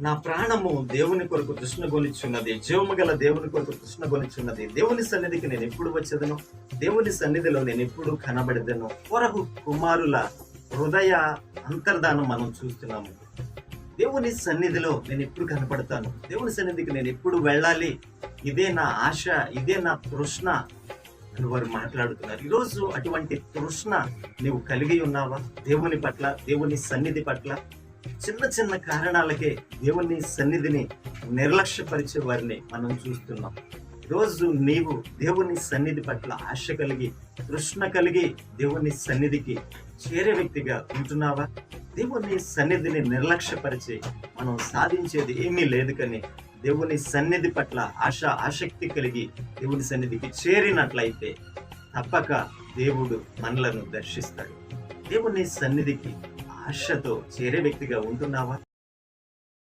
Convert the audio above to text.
నా ప్రాణము దేవుని కొరకు తృష్ణగొనిచున్నది, జీవము గల దేవుని కొరకు తృష్ణగొనిచున్నది. దేవుని సన్నిధికి నేను ఎప్పుడు వచ్చేదను? దేవుని సన్నిధిలో నేను ఎప్పుడు కనబడేదను? కొరకు కుమారుల హృదయ అంతర్ధానం మనం చూస్తున్నాము. దేవుని సన్నిధిలో నేను ఎప్పుడు కనపడతాను? దేవుని సన్నిధికి నేను ఎప్పుడు వెళ్ళాలి? ఇదే నా ఆశ, ఇదే నా తృష్ణ అని వారు మాట్లాడుతున్నారు. ఈరోజు అటువంటి తృష్ణ నీవు కలిగి ఉన్నావా? దేవుని పట్ల, దేవుని సన్నిధి పట్ల. చిన్న చిన్న కారణాలకే దేవుని సన్నిధిని నిర్లక్ష్యపరిచే వారిని మనం చూస్తున్నాం. ఈరోజు నీవు దేవుని సన్నిధి పట్ల ఆశ కలిగి, తృష్ణ కలిగి దేవుని సన్నిధికి చేరే వ్యక్తిగా ఉంటున్నావా? దేవుని సన్నిధిని నిర్లక్ష్యపరిచి మనం సాధించేది ఏమీ లేదు. కానీ దేవుని సన్నిధి పట్ల ఆసక్తి కలిగి దేవుని సన్నిధికి చేరినట్లయితే తప్పక దేవుడు మనలను దర్శిస్తాడు. దేవుని సన్నిధికి ఆశతో చేరే వ్యక్తిగా ఉంటున్నావా?